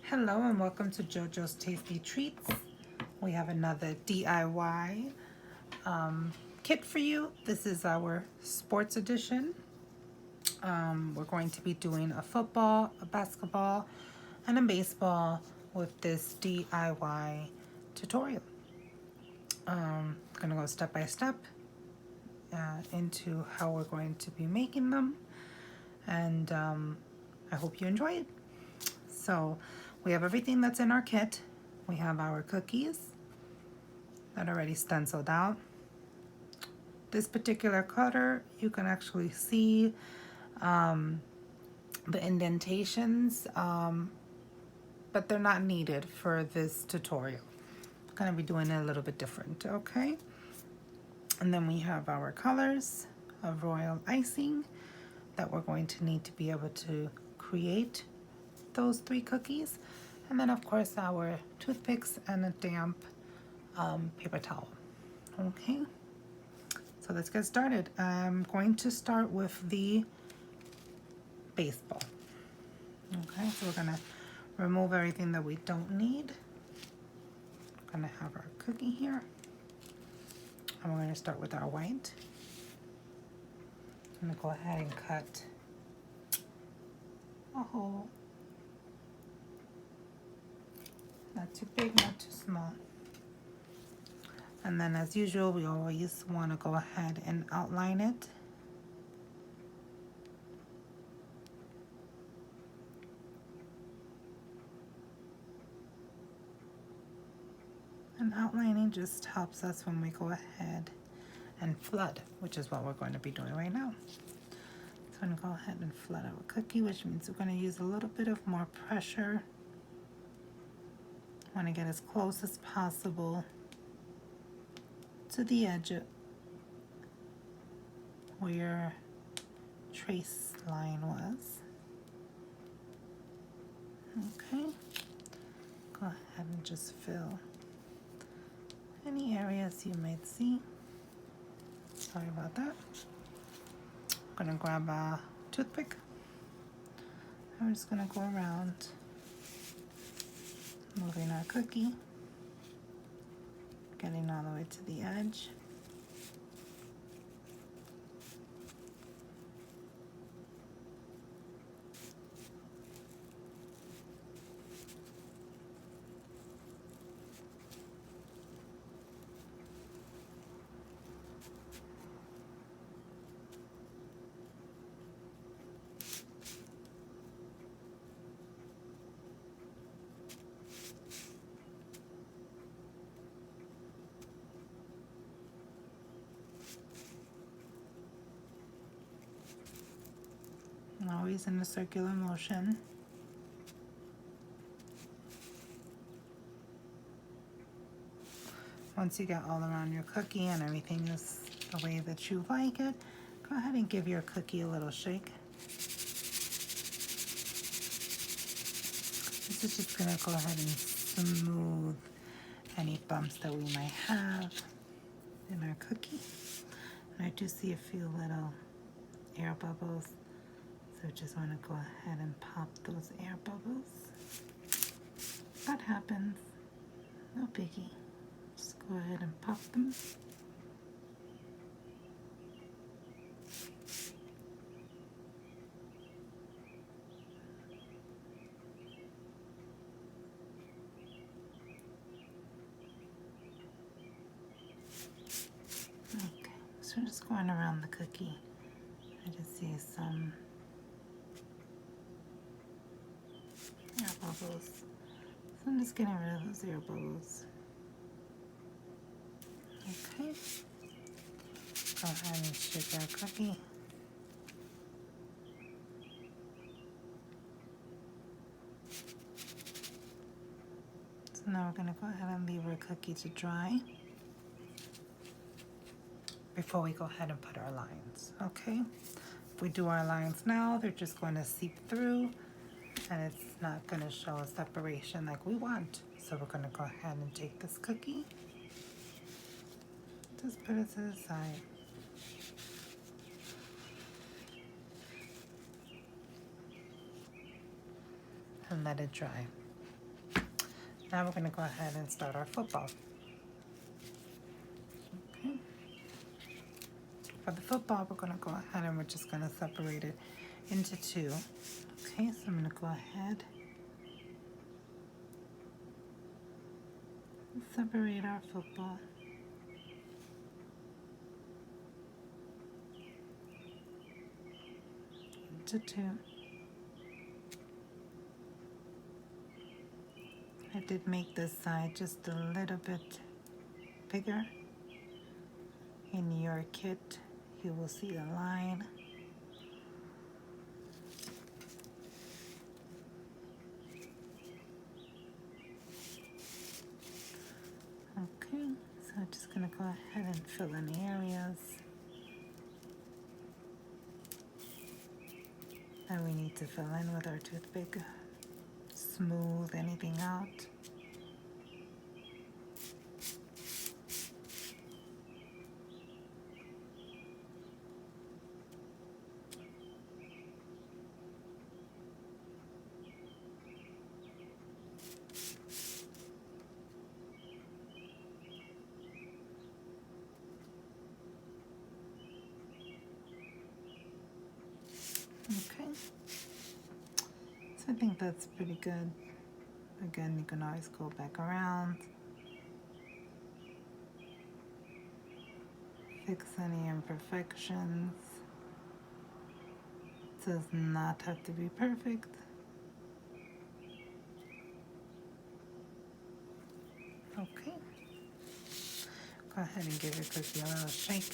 Hello and welcome to Jojo's Tasty Treats. We have another DIY kit for you. This is our sports edition. We're going to be doing a football, a basketball, and a baseball with this DIY tutorial. I'm going to go step by step into how we're going to be making them, and I hope you enjoy it. So we have everything that's in our kit. We have our cookies that are already stenciled out. This particular cutter, you can actually see the indentations, but they're not needed for this tutorial. I'm gonna be doing it a little bit different, okay? And then we have our colors of royal icing that we're going to need to be able to create those 3 cookies. And then of course our toothpicks and a damp paper towel. Okay, so let's get started. I'm going to start with the baseball. Okay, so we're gonna remove everything that we don't need. We're gonna have our cookie here, and we're gonna start with our white. I'm gonna go ahead and cut a hole. Not too big, not too small. And then as usual, we always want to go ahead and outline it. And outlining just helps us when we go ahead and flood, which is what we're going to be doing right now. So I'm going to go ahead and flood our cookie, which means we're going to use a little bit of more pressure. I want to get as close as possible to the edge where your trace line was. Okay, go ahead and just fill any areas you might see. Sorry about that. I'm gonna grab a toothpick. I'm just gonna go around moving our cookie, getting all the way to the edge. Always in a circular motion. Once you get all around your cookie and everything is the way that you like it, go ahead and give your cookie a little shake. This is just going to go ahead and smooth any bumps that we might have in our cookie. And I do see a few little air bubbles, so just want to go ahead and pop those air bubbles. That happens, no biggie. Just go ahead and pop them. Okay, so just going around the cookie. I just see some air bubbles. So I'm just getting rid of those air bubbles. Okay. Go ahead and shake our cookie. So now we're going to go ahead and leave our cookie to dry before we go ahead and put our lines. Okay. If we do our lines now, they're just going to seep through and it's not going to show a separation like we want. So we're going to go ahead and take this cookie, just put it to the side. And let it dry. Now we're going to go ahead and start our football. Okay. For the football, we're going to go ahead and we're just going to separate it into two. Okay, so I'm going to go ahead and separate our football into two. I did make this side just a little bit bigger. In your kit, you will see a line. Okay, so I'm just going to go ahead and fill in the areas that we need to fill in with our toothpick. Smooth anything out. Okay, so I think that's pretty good. Again, you can always go back around, fix any imperfections. It does not have to be perfect. Okay, go ahead and give your cookie a little shake.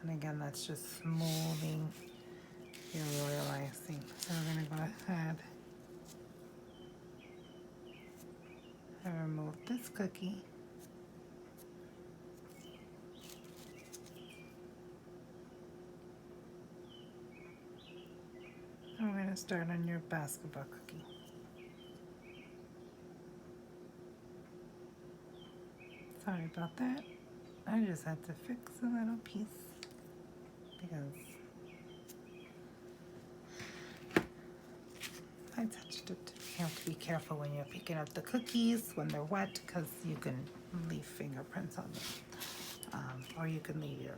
And again, that's just smoothing your royal icing. So we're going to go ahead and remove this cookie. And we're going to start on your basketball cookie. Sorry about that. I just had to fix a little piece because I touched it. You have to be careful when you're picking up the cookies when they're wet because you can leave fingerprints on them. Or you can leave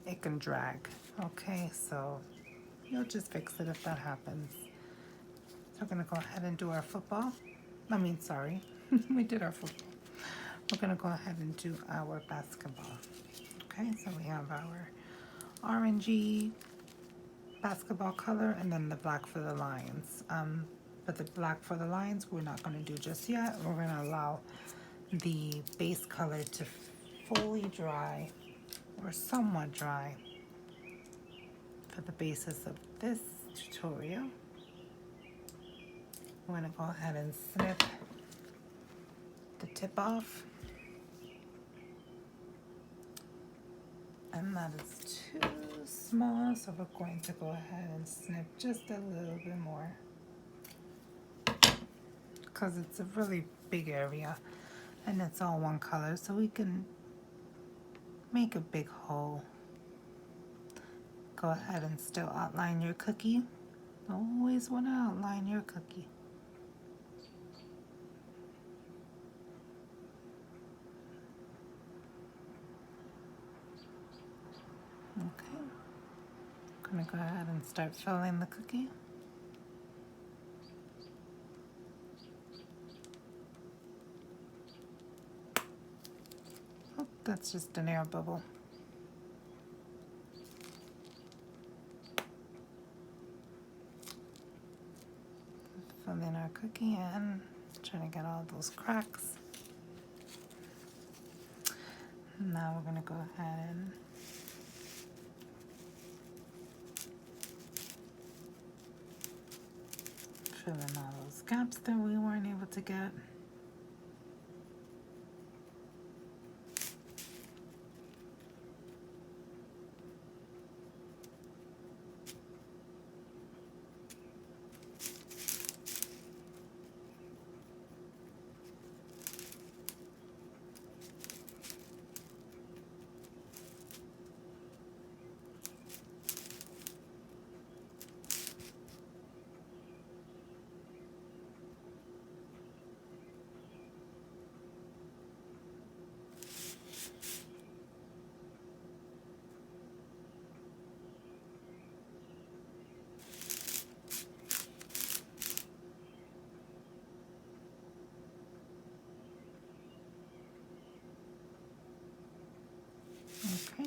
it can drag. Okay, so you'll just fix it if that happens. So we're gonna go ahead and do our football. Sorry, we did our football. We're gonna go ahead and do our basketball. Okay, so we have our orangey basketball color and then the black for the lines. But the black for the lines we're not going to do just yet. We're going to allow the base color to fully dry or somewhat dry for the basis of this tutorial. I'm going to go ahead and snip the tip off. And that is too small, so we're going to go ahead and snip just a little bit more because it's a really big area and it's all one color, so we can make a big hole. Go ahead and still outline your cookie. Always want to outline your cookie. Okay, I'm gonna go ahead and start filling the cookie. Oh, that's just an air bubble. Fill in our cookie in, trying to get all those cracks. Now we're gonna go ahead and fill in all those gaps that we weren't able to get.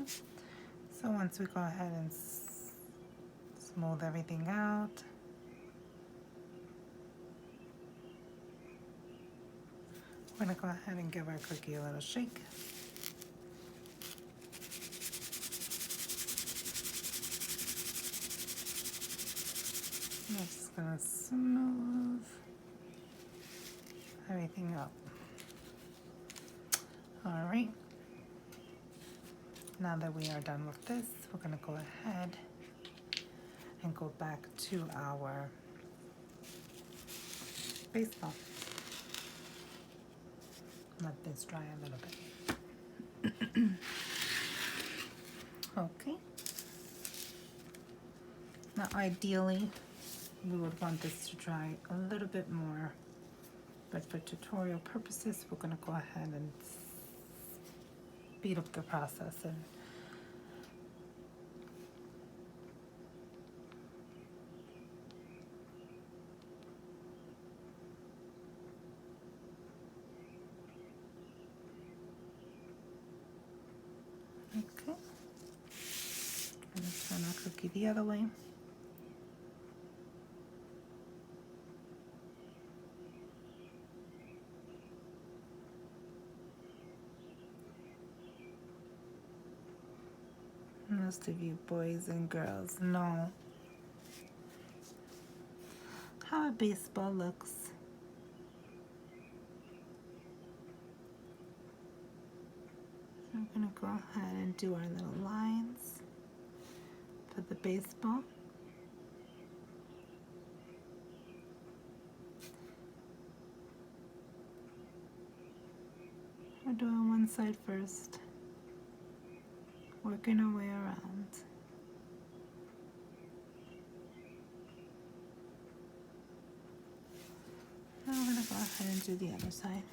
So once we go ahead and smooth everything out, we're going to go ahead and give our cookie a little shake. I'm just going to smooth everything out. All right. Now that we are done with this, we're going to go ahead and go back to our baseball. Let this dry a little bit. Okay. Now ideally, we would want this to dry a little bit more, but for tutorial purposes, we're going to go ahead and speed up the process. And okay, I'm going to turn our cookie the other way. Most of you boys and girls know how a baseball looks. So I'm going to go ahead and do our little lines for the baseball. We're doing one side first, working our way around. Now we're going to go ahead and do the other side.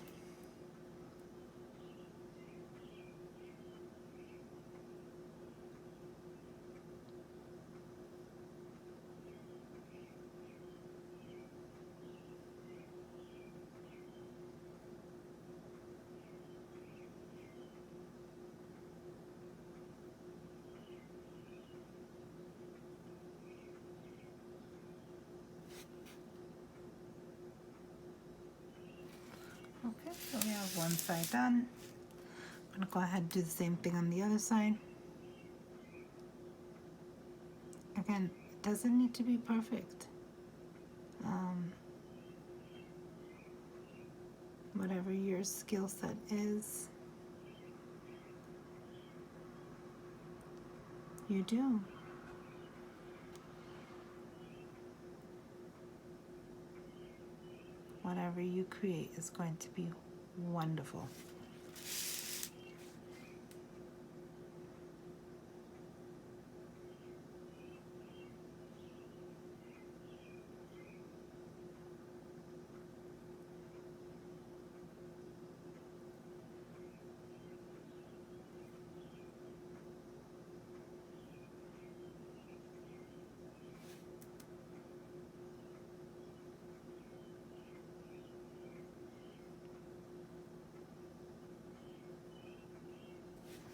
Okay, so we have one side done. I'm going to go ahead and do the same thing on the other side. Again, it doesn't need to be perfect. Whatever your skill set is, you do. Whatever you create is going to be wonderful.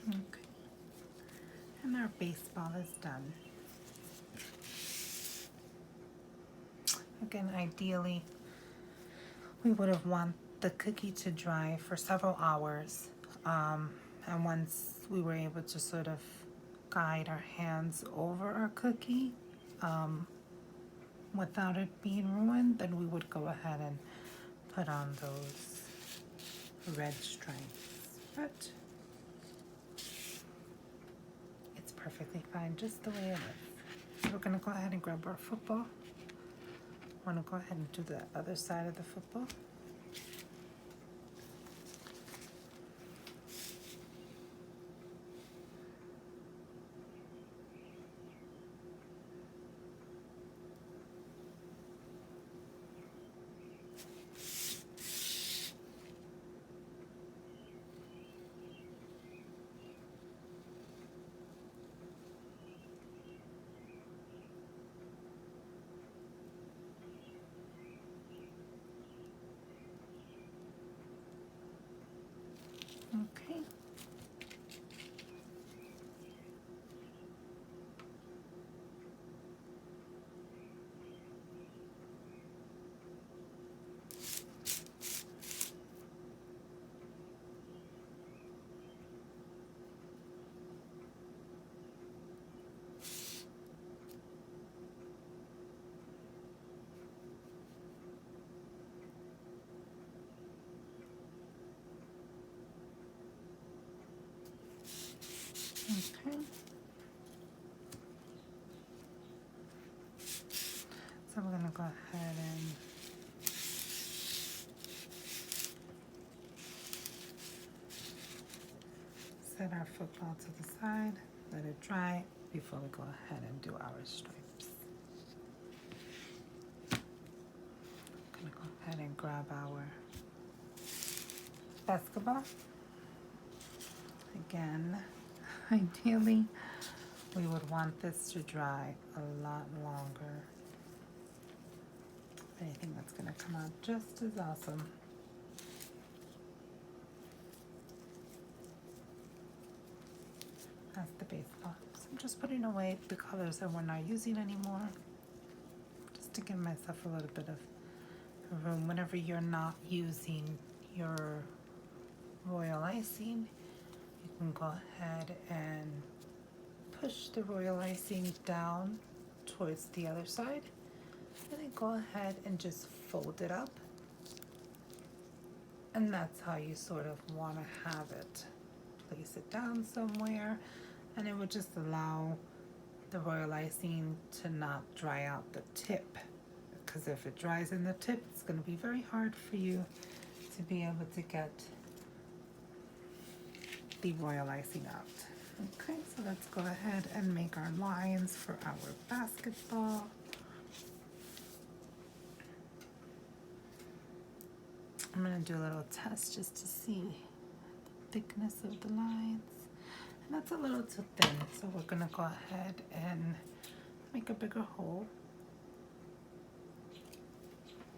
Okay. And our baseball is done. Again, ideally, we would have want the cookie to dry for several hours. And once we were able to sort of guide our hands over our cookie without it being ruined, then we would go ahead and put on those red stripes. But it's perfectly fine just the way it is. So we're going to go ahead and grab our football. I want to go ahead and do the other side of the football. So we're gonna go ahead and set our football to the side, let it dry before we go ahead and do our stripes. Gonna go ahead and grab our basketball. Again, ideally, we would want this to dry a lot longer. I think that's gonna come out just as awesome. As the baseball. So I'm just putting away the colors that we're not using anymore, just to give myself a little bit of room. Whenever you're not using your royal icing, you can go ahead and push the royal icing down towards the other side, and then go ahead and just fold it up. And that's how you sort of want to have it. Place it down somewhere, and it would just allow the royal icing to not dry out the tip, because if it dries in the tip, it's going to be very hard for you to be able to get the royal icing out. Okay, so let's go ahead and make our lines for our basketball. I'm going to do a little test just to see the thickness of the lines. And that's a little too thin, so we're going to go ahead and make a bigger hole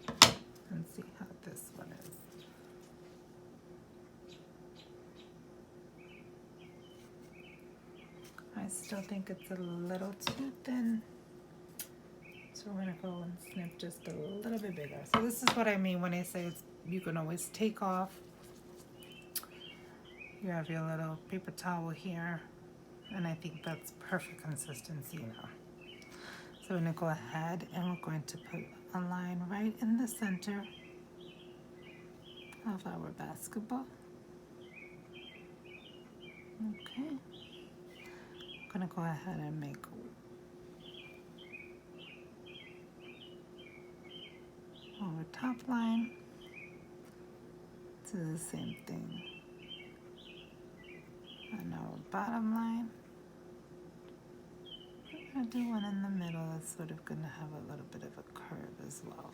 and see how this one is. I still think it's a little too thin, so we're going to go and snip just a little bit bigger. So this is what I mean when I say it's, you can always take off. You have your little paper towel here, and I think that's perfect consistency now. So we're going to go ahead and we're going to put a line right in the center of our basketball. Okay. I'm going to go ahead and make our top line to the same thing. And our bottom line, we're going to do one in the middle that's sort of going to have a little bit of a curve as well.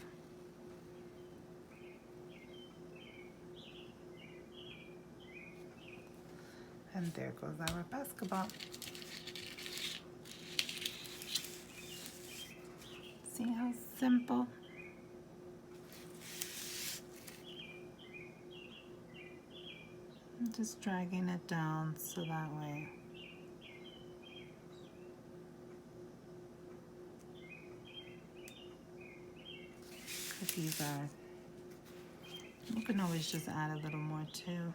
And there goes our basketball. See how simple? I'm just dragging it down so that way cookies are, you can always just add a little more too.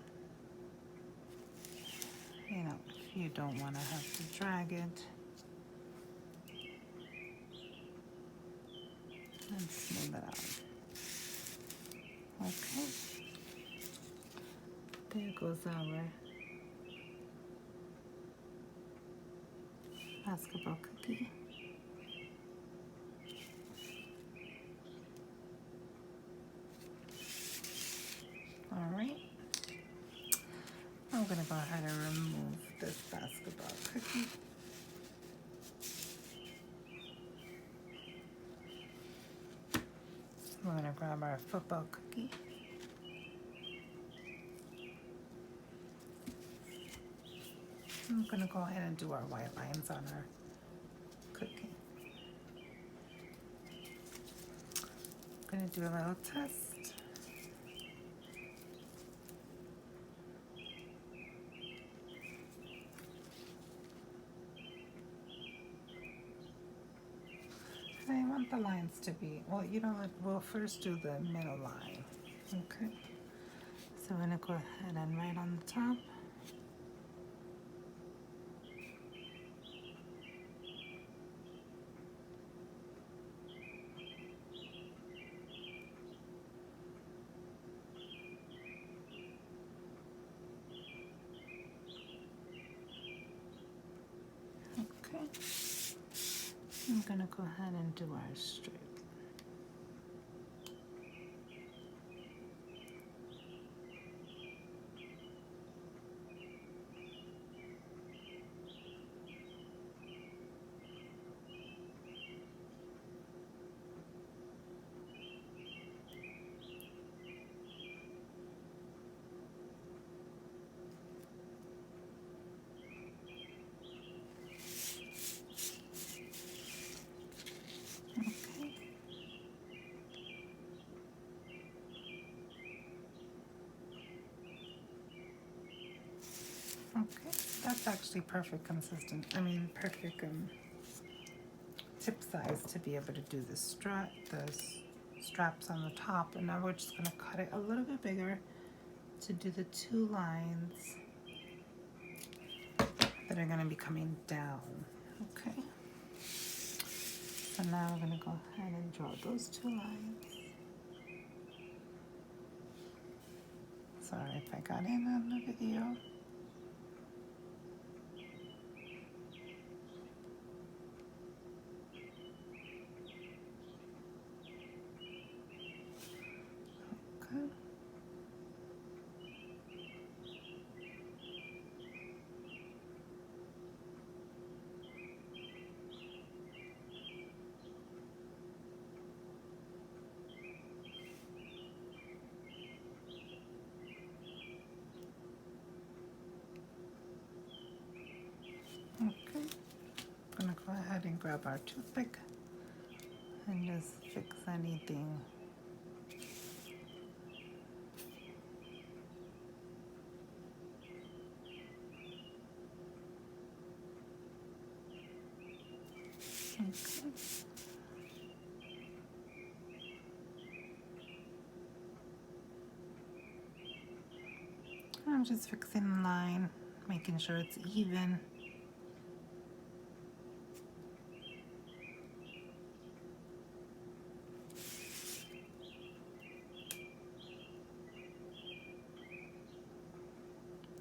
You know, if you don't want to have to drag it. And smooth it out. Okay. There goes our basketball cookie. All right. I'm going to go ahead and remove this basketball cookie. We're going to grab our football cookie. I'm going to go ahead and do our white lines on our cookie. I'm going to do a little test. I want the lines to be, well, you know what, we'll first do the middle line. Okay. So we're going to go ahead and write on the top. I'm going to go ahead and do our stripe. That's actually perfect consistent. I mean, perfect tip size to be able to do the straps on the top. And now we're just gonna cut it a little bit bigger to do the 2 lines that are gonna be coming down. Okay. So now we're gonna go ahead and draw those 2 lines. Sorry if I got in on the video. Okay. Okay. I'm gonna go ahead and grab our toothpick and just fix anything. Okay. I'm just fixing the line, making sure it's even.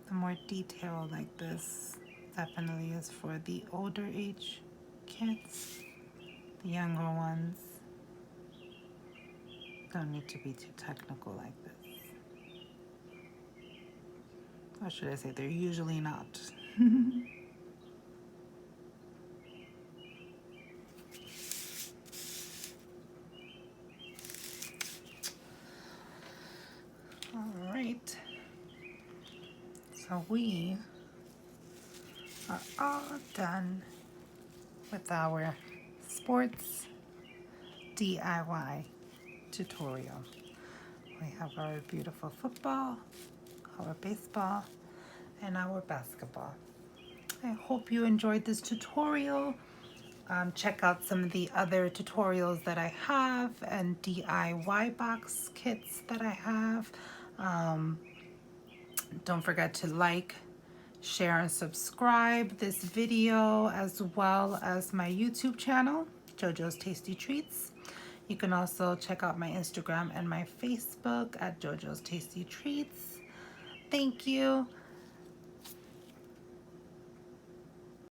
The more detail like this definitely is for the older age kids. The younger ones don't need to be too technical like this. Or should I say they're usually not. All right. So we are all done with our sports DIY tutorial. We have our beautiful football, our baseball, and our basketball. I hope you enjoyed this tutorial. Check out some of the other tutorials that I have and DIY box kits that I have. Don't forget to like, share, and subscribe this video, as well as my YouTube channel, Jojo's Tasty Treats. You can also check out my Instagram and my Facebook at Jojo's Tasty Treats. Thank you.